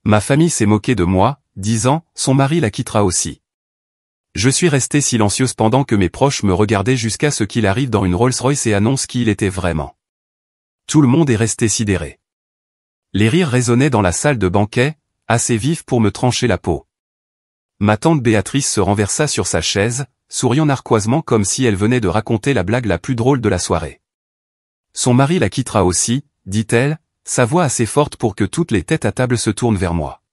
Ma famille s'est moquée de moi, disant, son mari la quittera aussi. Je suis restée silencieuse pendant que mes proches me regardaient jusqu'à ce qu'il arrive dans une Rolls-Royce et annonce qui il était vraiment. Tout le monde est resté sidéré. Les rires résonnaient dans la salle de banquet, assez vifs pour me trancher la peau. Ma tante Béatrice se renversa sur sa chaise, souriant narquoisement comme si elle venait de raconter la blague la plus drôle de la soirée. Son mari la quittera aussi, dit-elle, sa voix assez forte pour que toutes les têtes à table se tournent vers moi.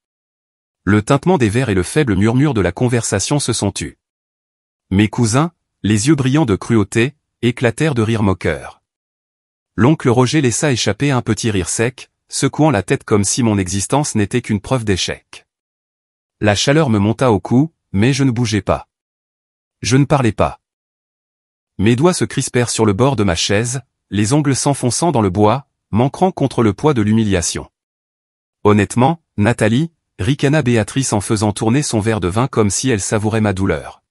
Le tintement des verres et le faible murmure de la conversation se sont tus. Mes cousins, les yeux brillants de cruauté, éclatèrent de rire moqueur. L'oncle Roger laissa échapper un petit rire sec, secouant la tête comme si mon existence n'était qu'une preuve d'échec. La chaleur me monta au cou, mais je ne bougeais pas. Je ne parlais pas. Mes doigts se crispèrent sur le bord de ma chaise, les ongles s'enfonçant dans le bois, manquant contre le poids de l'humiliation. Honnêtement, Nathalie, ricana Béatrice en faisant tourner son verre de vin comme si elle savourait ma douleur.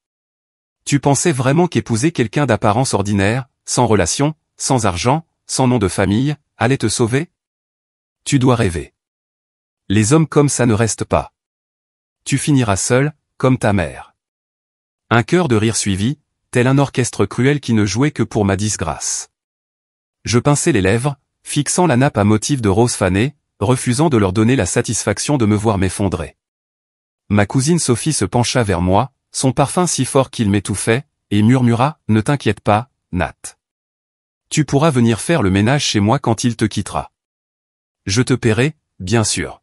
Tu pensais vraiment qu'épouser quelqu'un d'apparence ordinaire, sans relation, sans argent, sans nom de famille, allait te sauver? Tu dois rêver. Les hommes comme ça ne restent pas. Tu finiras seul, comme ta mère. Un chœur de rire suivit, tel un orchestre cruel qui ne jouait que pour ma disgrâce. Je pinçai les lèvres, fixant la nappe à motif de rose fanée, refusant de leur donner la satisfaction de me voir m'effondrer. Ma cousine Sophie se pencha vers moi, son parfum si fort qu'il m'étouffait, et murmura, « Ne t'inquiète pas, Nat. Tu pourras venir faire le ménage chez moi quand il te quittera. Je te paierai, bien sûr. »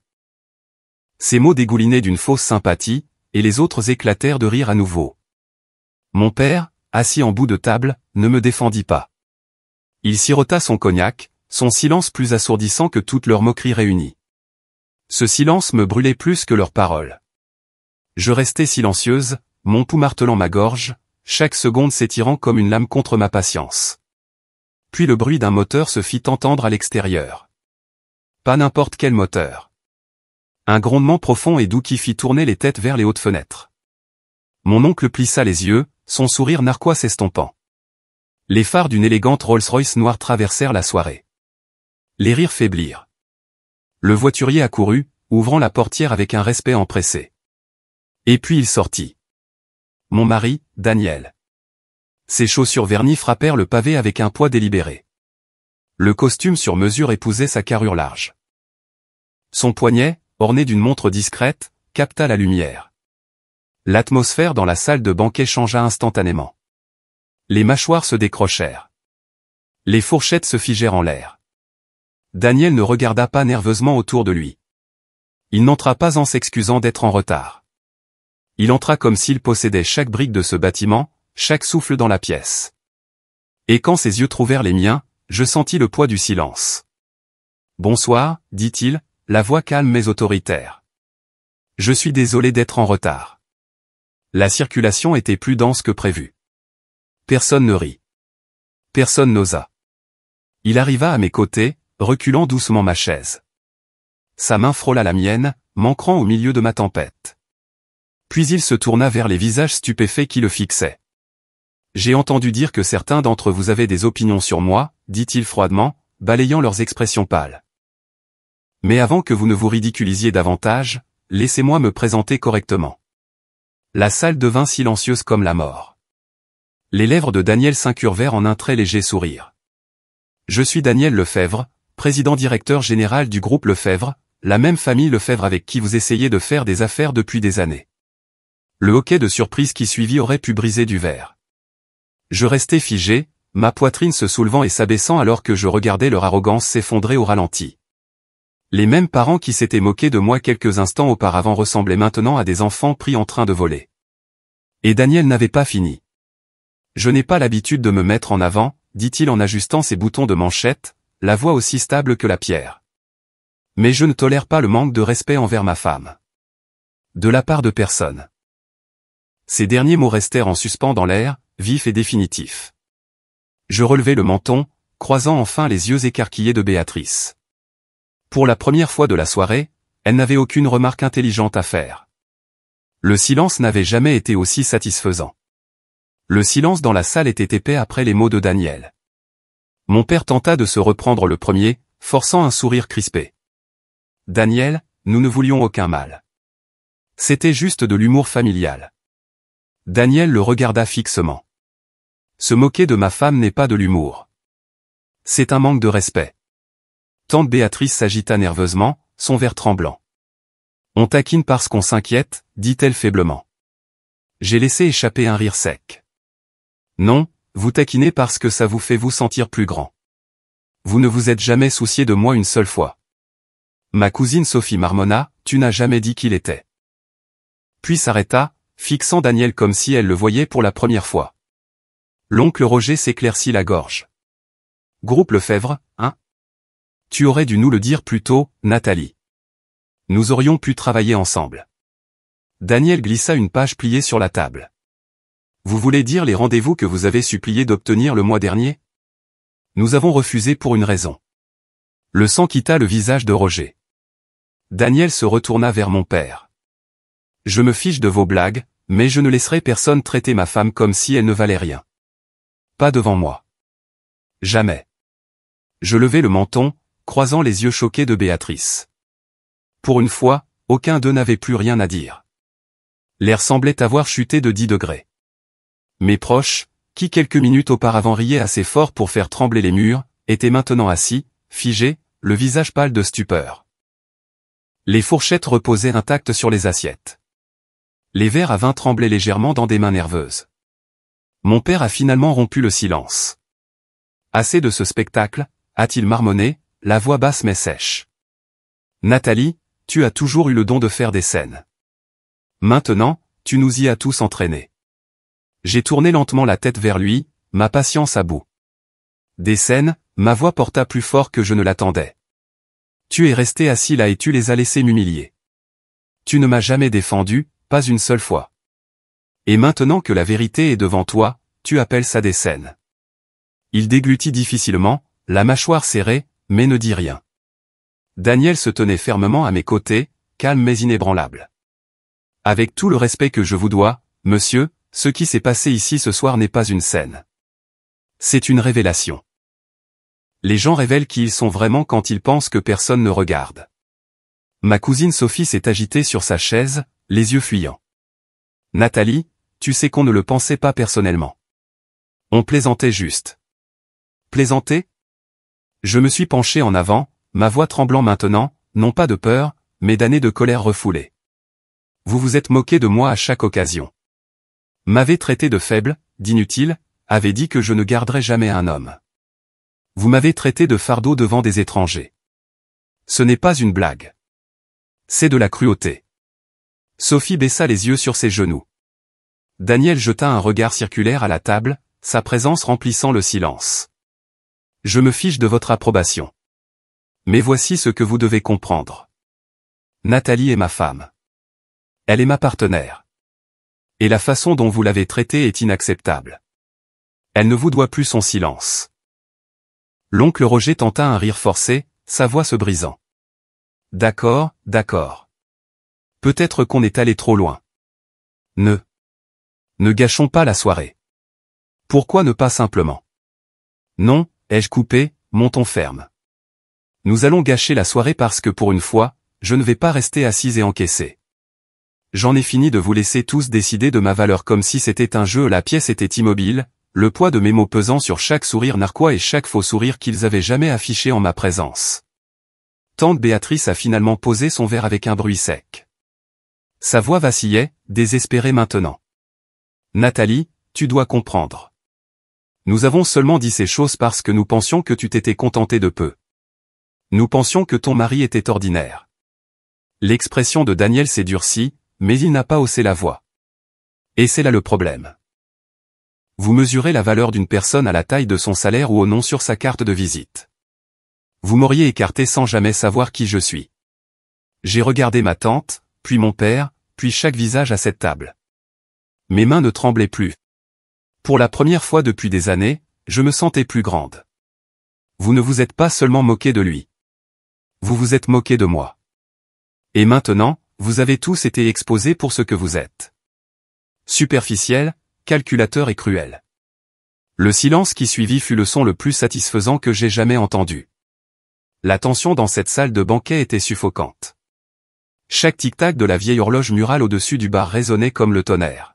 Ces mots dégoulinaient d'une fausse sympathie, et les autres éclatèrent de rire à nouveau. Mon père, assis en bout de table, ne me défendit pas. Il sirota son cognac, son silence plus assourdissant que toutes leurs moqueries réunies. Ce silence me brûlait plus que leurs paroles. Je restais silencieuse, mon pouls martelant ma gorge, chaque seconde s'étirant comme une lame contre ma patience. Puis le bruit d'un moteur se fit entendre à l'extérieur. Pas n'importe quel moteur. Un grondement profond et doux qui fit tourner les têtes vers les hautes fenêtres. Mon oncle plissa les yeux, son sourire narquois s'estompant. Les phares d'une élégante Rolls-Royce noire traversèrent la soirée. Les rires faiblirent. Le voiturier accourut, ouvrant la portière avec un respect empressé. Et puis il sortit. Mon mari, Daniel. Ses chaussures vernies frappèrent le pavé avec un poids délibéré. Le costume sur mesure épousait sa carrure large. Son poignet, orné d'une montre discrète, capta la lumière. L'atmosphère dans la salle de banquet changea instantanément. Les mâchoires se décrochèrent. Les fourchettes se figèrent en l'air. Daniel ne regarda pas nerveusement autour de lui. Il n'entra pas en s'excusant d'être en retard. Il entra comme s'il possédait chaque brique de ce bâtiment, chaque souffle dans la pièce. Et quand ses yeux trouvèrent les miens, je sentis le poids du silence. « Bonsoir, dit-il, la voix calme mais autoritaire. Je suis désolé d'être en retard. La circulation était plus dense que prévu. » Personne ne rit. Personne n'osa. Il arriva à mes côtés, reculant doucement ma chaise. Sa main frôla la mienne, m'ancrant au milieu de ma tempête. Puis il se tourna vers les visages stupéfaits qui le fixaient. « J'ai entendu dire que certains d'entre vous avaient des opinions sur moi, dit-il froidement, balayant leurs expressions pâles. Mais avant que vous ne vous ridiculisiez davantage, laissez-moi me présenter correctement. » La salle devint silencieuse comme la mort. Les lèvres de Daniel s'incurvèrent en un très léger sourire. « Je suis Daniel Lefebvre, président-directeur général du groupe Lefebvre, la même famille Lefebvre avec qui vous essayez de faire des affaires depuis des années. » Le hoquet de surprise qui suivit aurait pu briser du verre. Je restais figé, ma poitrine se soulevant et s'abaissant alors que je regardais leur arrogance s'effondrer au ralenti. Les mêmes parents qui s'étaient moqués de moi quelques instants auparavant ressemblaient maintenant à des enfants pris en train de voler. Et Daniel n'avait pas fini. « Je n'ai pas l'habitude de me mettre en avant, dit-il en ajustant ses boutons de manchette, la voix aussi stable que la pierre. Mais je ne tolère pas le manque de respect envers ma femme. De la part de personne. » Ces derniers mots restèrent en suspens dans l'air, vifs et définitifs. Je relevai le menton, croisant enfin les yeux écarquillés de Béatrice. Pour la première fois de la soirée, elle n'avait aucune remarque intelligente à faire. Le silence n'avait jamais été aussi satisfaisant. Le silence dans la salle était épais après les mots de Daniel. Mon père tenta de se reprendre le premier, forçant un sourire crispé. « Daniel, nous ne voulions aucun mal. C'était juste de l'humour familial. Daniel le regarda fixement. Se moquer de ma femme n'est pas de l'humour. C'est un manque de respect. Tante Béatrice s'agita nerveusement, son verre tremblant. On taquine parce qu'on s'inquiète, dit-elle faiblement. J'ai laissé échapper un rire sec. Non, vous taquinez parce que ça vous fait vous sentir plus grand. Vous ne vous êtes jamais soucié de moi une seule fois. Ma cousine Sophie marmonna, tu n'as jamais dit qu'il était. Puis s'arrêta, fixant Daniel comme si elle le voyait pour la première fois. L'oncle Roger s'éclaircit la gorge. Groupe Lefebvre, hein? Tu aurais dû nous le dire plus tôt, Nathalie. Nous aurions pu travailler ensemble. Daniel glissa une page pliée sur la table. Vous voulez dire les rendez-vous que vous avez supplié d'obtenir le mois dernier? Nous avons refusé pour une raison. Le sang quitta le visage de Roger. Daniel se retourna vers mon père. Je me fiche de vos blagues, mais je ne laisserai personne traiter ma femme comme si elle ne valait rien. Pas devant moi. Jamais. Je levai le menton, croisant les yeux choqués de Béatrice. Pour une fois, aucun d'eux n'avait plus rien à dire. L'air semblait avoir chuté de 10 degrés. Mes proches, qui quelques minutes auparavant riaient assez fort pour faire trembler les murs, étaient maintenant assis, figés, le visage pâle de stupeur. Les fourchettes reposaient intactes sur les assiettes. Les verres à vin tremblaient légèrement dans des mains nerveuses. Mon père a finalement rompu le silence. Assez de ce spectacle, a-t-il marmonné, la voix basse mais sèche. Nathalie, tu as toujours eu le don de faire des scènes. Maintenant, tu nous y as tous entraînés. J'ai tourné lentement la tête vers lui, ma patience à bout. Des scènes, ma voix porta plus fort que je ne l'attendais. Tu es resté assis là et tu les as laissés m'humilier. Tu ne m'as jamais défendu, pas une seule fois. Et maintenant que la vérité est devant toi, tu appelles ça des scènes. Il déglutit difficilement, la mâchoire serrée, mais ne dit rien. Daniel se tenait fermement à mes côtés, calme mais inébranlable. Avec tout le respect que je vous dois, monsieur, ce qui s'est passé ici ce soir n'est pas une scène. C'est une révélation. Les gens révèlent qui ils sont vraiment quand ils pensent que personne ne regarde. Ma cousine Sophie s'est agitée sur sa chaise, les yeux fuyants. Nathalie, tu sais qu'on ne le pensait pas personnellement. On plaisantait juste. Plaisanter? Je me suis penché en avant, ma voix tremblant maintenant, non pas de peur, mais d'années de colère refoulée. Vous vous êtes moqué de moi à chaque occasion. M'avez traité de faible, d'inutile, avez dit que je ne garderais jamais un homme. Vous m'avez traité de fardeau devant des étrangers. Ce n'est pas une blague. C'est de la cruauté. Sophie baissa les yeux sur ses genoux. Daniel jeta un regard circulaire à la table, sa présence remplissant le silence. Je me fiche de votre approbation. Mais voici ce que vous devez comprendre. Nathalie est ma femme. Elle est ma partenaire. Et la façon dont vous l'avez traitée est inacceptable. Elle ne vous doit plus son silence. L'oncle Roger tenta un rire forcé, sa voix se brisant. D'accord, d'accord. Peut-être qu'on est allé trop loin. Ne gâchons pas la soirée. Pourquoi ne pas simplement? Non, ai-je coupé, mon ton ferme. Nous allons gâcher la soirée parce que pour une fois, je ne vais pas rester assise et encaisser. J'en ai fini de vous laisser tous décider de ma valeur comme si c'était un jeu, la pièce était immobile, le poids de mes mots pesant sur chaque sourire narquois et chaque faux sourire qu'ils avaient jamais affiché en ma présence. Tante Béatrice a finalement posé son verre avec un bruit sec. Sa voix vacillait, désespérée maintenant. Nathalie, tu dois comprendre. Nous avons seulement dit ces choses parce que nous pensions que tu t'étais contentée de peu. Nous pensions que ton mari était ordinaire. L'expression de Daniel s'est durcie, mais il n'a pas haussé la voix. Et c'est là le problème. Vous mesurez la valeur d'une personne à la taille de son salaire ou au nom sur sa carte de visite. Vous m'auriez écarté sans jamais savoir qui je suis. J'ai regardé ma tante, puis mon père, puis chaque visage à cette table. Mes mains ne tremblaient plus. Pour la première fois depuis des années, je me sentais plus grande. Vous ne vous êtes pas seulement moqué de lui. Vous vous êtes moqué de moi. Et maintenant, vous avez tous été exposés pour ce que vous êtes. Superficiel, calculateur et cruel. Le silence qui suivit fut le son le plus satisfaisant que j'ai jamais entendu. La tension dans cette salle de banquet était suffocante. Chaque tic-tac de la vieille horloge murale au-dessus du bar résonnait comme le tonnerre.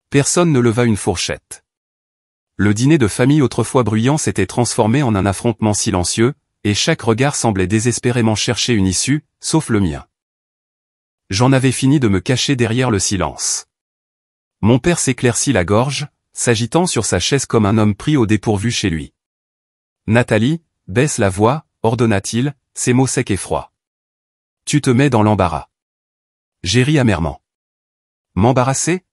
Personne ne leva une fourchette. Le dîner de famille autrefois bruyant s'était transformé en un affrontement silencieux, et chaque regard semblait désespérément chercher une issue, sauf le mien. J'en avais fini de me cacher derrière le silence. Mon père s'éclaircit la gorge, s'agitant sur sa chaise comme un homme pris au dépourvu chez lui. « Nathalie, baisse la voix », ordonna-t-il, ses mots secs et froids. « Tu te mets dans l'embarras. » J'ai ri amèrement. « M'embarrasser ?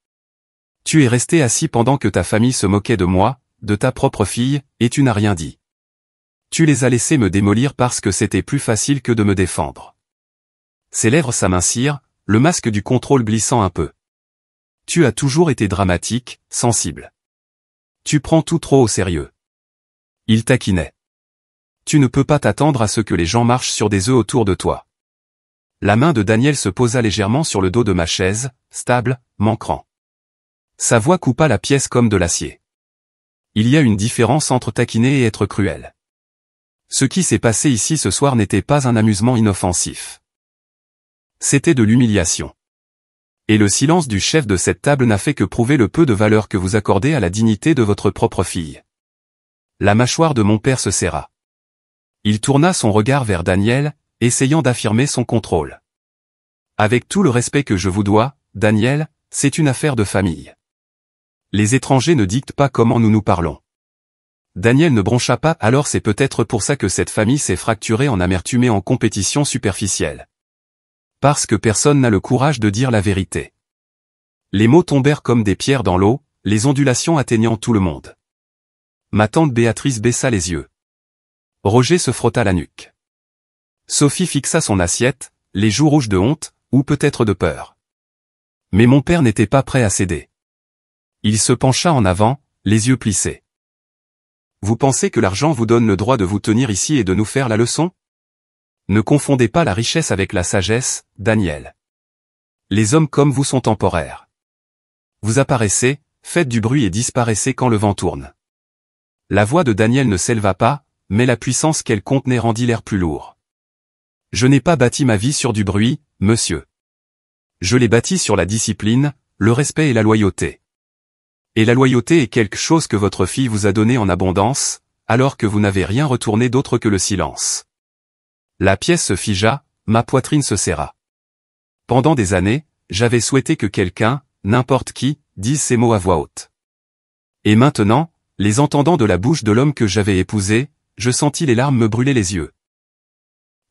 Tu es resté assis pendant que ta famille se moquait de moi, de ta propre fille, et tu n'as rien dit. Tu les as laissés me démolir parce que c'était plus facile que de me défendre. » Ses lèvres s'amincirent, le masque du contrôle glissant un peu. « Tu as toujours été dramatique, sensible. Tu prends tout trop au sérieux. » Il taquinait. « Tu ne peux pas t'attendre à ce que les gens marchent sur des œufs autour de toi. » La main de Daniel se posa légèrement sur le dos de ma chaise, stable, m'ancrant. Sa voix coupa la pièce comme de l'acier. Il y a une différence entre taquiner et être cruel. Ce qui s'est passé ici ce soir n'était pas un amusement inoffensif. C'était de l'humiliation. Et le silence du chef de cette table n'a fait que prouver le peu de valeur que vous accordez à la dignité de votre propre fille. La mâchoire de mon père se serra. Il tourna son regard vers Daniel, essayant d'affirmer son contrôle. Avec tout le respect que je vous dois, Daniel, c'est une affaire de famille. Les étrangers ne dictent pas comment nous nous parlons. Daniel ne broncha pas, alors c'est peut-être pour ça que cette famille s'est fracturée en amertume et en compétition superficielle. Parce que personne n'a le courage de dire la vérité. Les mots tombèrent comme des pierres dans l'eau, les ondulations atteignant tout le monde. Ma tante Béatrice baissa les yeux. Roger se frotta la nuque. Sophie fixa son assiette, les joues rouges de honte, ou peut-être de peur. Mais mon père n'était pas prêt à céder. Il se pencha en avant, les yeux plissés. « Vous pensez que l'argent vous donne le droit de vous tenir ici et de nous faire la leçon ? Ne confondez pas la richesse avec la sagesse, Daniel. Les hommes comme vous sont temporaires. Vous apparaissez, faites du bruit et disparaissez quand le vent tourne. » La voix de Daniel ne s'éleva pas, mais la puissance qu'elle contenait rendit l'air plus lourd. « Je n'ai pas bâti ma vie sur du bruit, monsieur. Je l'ai bâti sur la discipline, le respect et la loyauté. Et la loyauté est quelque chose que votre fille vous a donné en abondance, alors que vous n'avez rien retourné d'autre que le silence. » La pièce se figea, ma poitrine se serra. Pendant des années, j'avais souhaité que quelqu'un, n'importe qui, dise ces mots à voix haute. Et maintenant, les entendant de la bouche de l'homme que j'avais épousé, je sentis les larmes me brûler les yeux.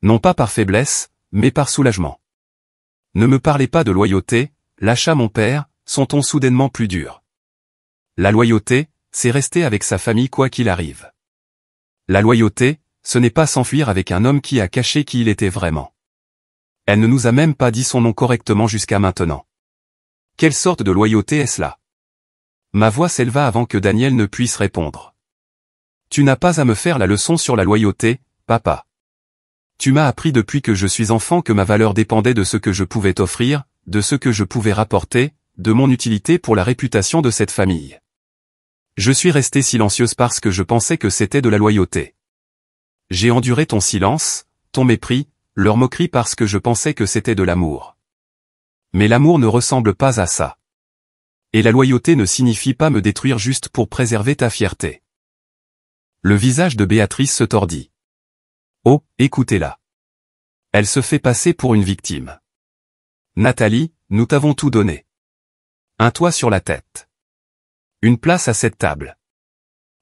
Non pas par faiblesse, mais par soulagement. Ne me parlez pas de loyauté, lâcha mon père, son ton soudainement plus dur. La loyauté, c'est rester avec sa famille quoi qu'il arrive. La loyauté, ce n'est pas s'enfuir avec un homme qui a caché qui il était vraiment. Elle ne nous a même pas dit son nom correctement jusqu'à maintenant. Quelle sorte de loyauté est-ce là ? Ma voix s'éleva avant que Daniel ne puisse répondre. Tu n'as pas à me faire la leçon sur la loyauté, papa. Tu m'as appris depuis que je suis enfant que ma valeur dépendait de ce que je pouvais t'offrir, de ce que je pouvais rapporter, de mon utilité pour la réputation de cette famille. Je suis restée silencieuse parce que je pensais que c'était de la loyauté. J'ai enduré ton silence, ton mépris, leur moquerie parce que je pensais que c'était de l'amour. Mais l'amour ne ressemble pas à ça. Et la loyauté ne signifie pas me détruire juste pour préserver ta fierté. Le visage de Béatrice se tordit. Oh, écoutez-la. Elle se fait passer pour une victime. Nathalie, nous t'avons tout donné. Un toit sur la tête. Une place à cette table.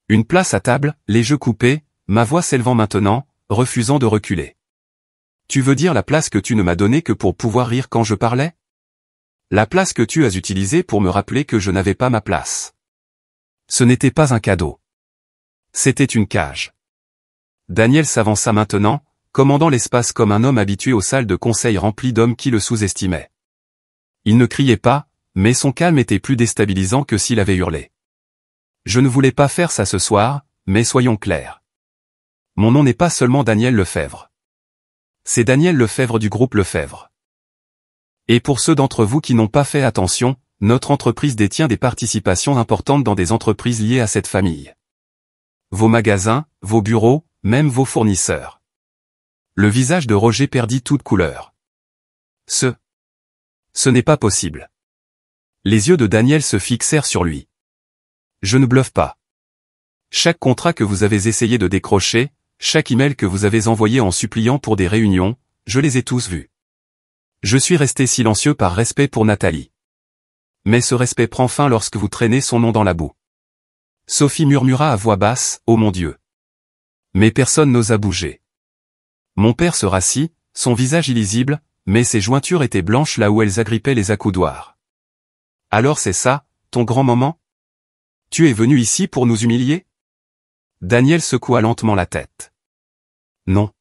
Une place à table, les jeux coupés, ma voix s'élevant maintenant, refusant de reculer. Tu veux dire la place que tu ne m'as donnée que pour pouvoir rire quand je parlais ? La place que tu as utilisée pour me rappeler que je n'avais pas ma place. Ce n'était pas un cadeau. C'était une cage. Daniel s'avança maintenant, commandant l'espace comme un homme habitué aux salles de conseil remplies d'hommes qui le sous-estimaient. Il ne criait pas, mais son calme était plus déstabilisant que s'il avait hurlé. Je ne voulais pas faire ça ce soir, mais soyons clairs. Mon nom n'est pas seulement Daniel Lefebvre. C'est Daniel Lefebvre du groupe Lefebvre. Et pour ceux d'entre vous qui n'ont pas fait attention, notre entreprise détient des participations importantes dans des entreprises liées à cette famille. Vos magasins, vos bureaux, même vos fournisseurs. Le visage de Roger perdit toute couleur. Ce n'est pas possible. Les yeux de Daniel se fixèrent sur lui. Je ne bluffe pas. Chaque contrat que vous avez essayé de décrocher, chaque email que vous avez envoyé en suppliant pour des réunions, je les ai tous vus. Je suis resté silencieux par respect pour Nathalie. Mais ce respect prend fin lorsque vous traînez son nom dans la boue. Sophie murmura à voix basse, « Oh mon Dieu !» Mais personne n'osa bouger. Mon père se rassit, son visage illisible, mais ses jointures étaient blanches là où elles agrippaient les accoudoirs. « Alors c'est ça, ton grand moment ? Tu es venu ici pour nous humilier ?» Daniel secoua lentement la tête. « Non.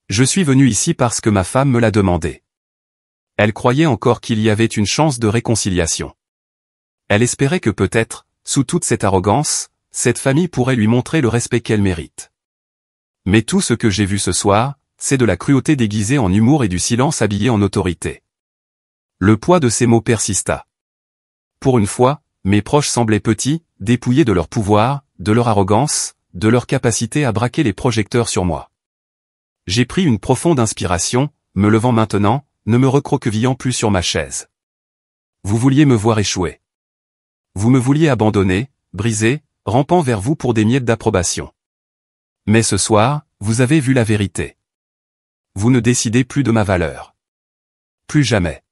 Je suis venu ici parce que ma femme me l'a demandé. Elle croyait encore qu'il y avait une chance de réconciliation. Elle espérait que peut-être, sous toute cette arrogance, cette famille pourrait lui montrer le respect qu'elle mérite. Mais tout ce que j'ai vu ce soir, c'est de la cruauté déguisée en humour et du silence habillé en autorité. » Le poids de ces mots persista. Pour une fois, mes proches semblaient petits, dépouillés de leur pouvoir, de leur arrogance, de leur capacité à braquer les projecteurs sur moi. J'ai pris une profonde inspiration, me levant maintenant, ne me recroquevillant plus sur ma chaise. Vous vouliez me voir échouer. Vous me vouliez abandonner, brisé, rampant vers vous pour des miettes d'approbation. Mais ce soir, vous avez vu la vérité. Vous ne décidez plus de ma valeur. Plus jamais.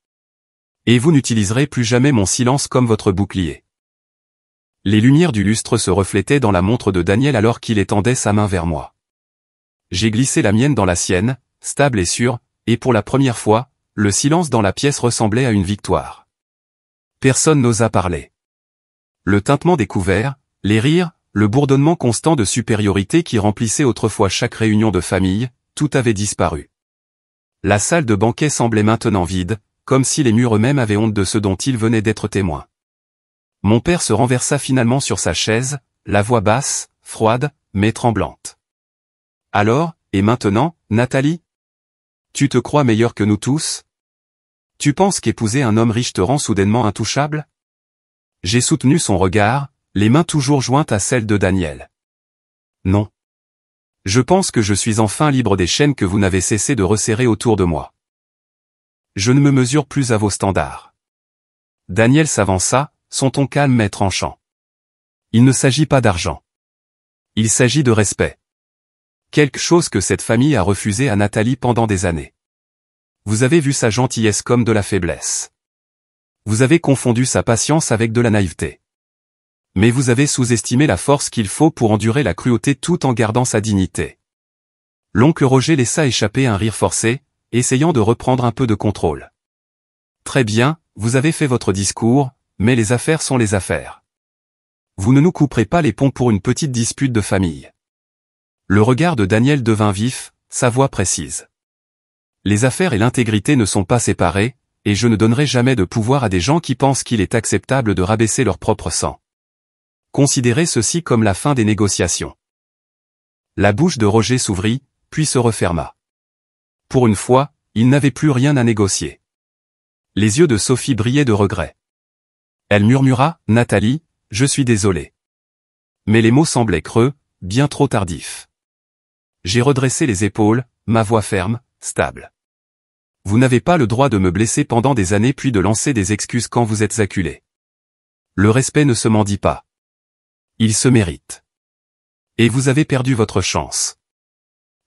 Et vous n'utiliserez plus jamais mon silence comme votre bouclier. Les lumières du lustre se reflétaient dans la montre de Daniel alors qu'il étendait sa main vers moi. J'ai glissé la mienne dans la sienne, stable et sûre, et pour la première fois, le silence dans la pièce ressemblait à une victoire. Personne n'osa parler. Le tintement des couverts, les rires, le bourdonnement constant de supériorité qui remplissait autrefois chaque réunion de famille, tout avait disparu. La salle de banquet semblait maintenant vide, comme si les murs eux-mêmes avaient honte de ce dont ils venaient d'être témoins. Mon père se renversa finalement sur sa chaise, la voix basse, froide, mais tremblante. « Alors, et maintenant, Nathalie ? Tu te crois meilleure que nous tous ? Tu penses qu'épouser un homme riche te rend soudainement intouchable ? » J'ai soutenu son regard, les mains toujours jointes à celles de Daniel. « Non. Je pense que je suis enfin libre des chaînes que vous n'avez cessé de resserrer autour de moi. Je ne me mesure plus à vos standards. » Daniel s'avança, son ton calme mais tranchant. « Il ne s'agit pas d'argent. Il s'agit de respect. Quelque chose que cette famille a refusé à Nathalie pendant des années. Vous avez vu sa gentillesse comme de la faiblesse. Vous avez confondu sa patience avec de la naïveté. Mais vous avez sous-estimé la force qu'il faut pour endurer la cruauté tout en gardant sa dignité. » L'oncle Roger laissa échapper un rire forcé, essayant de reprendre un peu de contrôle. « Très bien, vous avez fait votre discours, mais les affaires sont les affaires. Vous ne nous couperez pas les ponts pour une petite dispute de famille. » Le regard de Daniel devint vif, sa voix précise. « Les affaires et l'intégrité ne sont pas séparées, et je ne donnerai jamais de pouvoir à des gens qui pensent qu'il est acceptable de rabaisser leur propre sang. Considérez ceci comme la fin des négociations. » La bouche de Roger s'ouvrit, puis se referma. Pour une fois, il n'avait plus rien à négocier. Les yeux de Sophie brillaient de regret. Elle murmura, « Nathalie, je suis désolé. » Mais les mots semblaient creux, bien trop tardifs. J'ai redressé les épaules, ma voix ferme, stable. « Vous n'avez pas le droit de me blesser pendant des années puis de lancer des excuses quand vous êtes acculé. Le respect ne se mendie pas. Il se mérite. Et vous avez perdu votre chance. »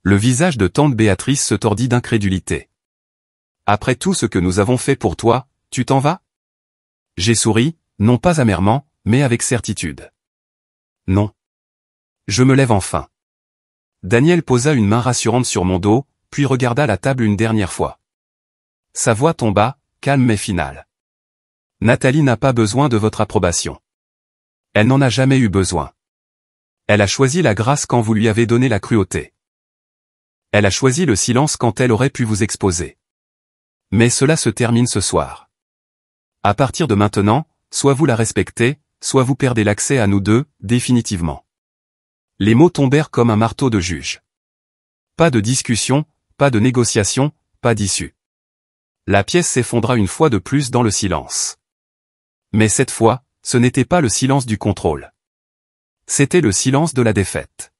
Le visage de tante Béatrice se tordit d'incrédulité. « Après tout ce que nous avons fait pour toi, tu t'en vas ?» J'ai souri, non pas amèrement, mais avec certitude. « Non. Je me lève enfin. » Daniel posa une main rassurante sur mon dos, puis regarda la table une dernière fois. Sa voix tomba, calme mais finale. « Nathalie n'a pas besoin de votre approbation. Elle n'en a jamais eu besoin. Elle a choisi la grâce quand vous lui avez donné la cruauté. Elle a choisi le silence quand elle aurait pu vous exposer. Mais cela se termine ce soir. À partir de maintenant, soit vous la respectez, soit vous perdez l'accès à nous deux, définitivement. » Les mots tombèrent comme un marteau de juge. Pas de discussion, pas de négociation, pas d'issue. La pièce s'effondra une fois de plus dans le silence. Mais cette fois, ce n'était pas le silence du contrôle. C'était le silence de la défaite.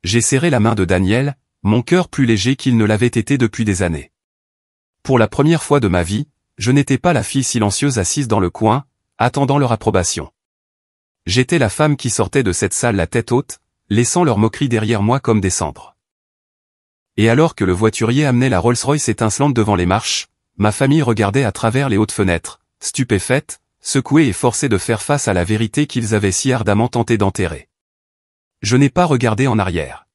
J'ai serré la main de Daniel, mon cœur plus léger qu'il ne l'avait été depuis des années. Pour la première fois de ma vie, je n'étais pas la fille silencieuse assise dans le coin, attendant leur approbation. J'étais la femme qui sortait de cette salle la tête haute, laissant leur moquerie derrière moi comme des cendres. Et alors que le voiturier amenait la Rolls-Royce étincelante devant les marches, ma famille regardait à travers les hautes fenêtres, stupéfaite, secouée et forcée de faire face à la vérité qu'ils avaient si ardemment tenté d'enterrer. Je n'ai pas regardé en arrière.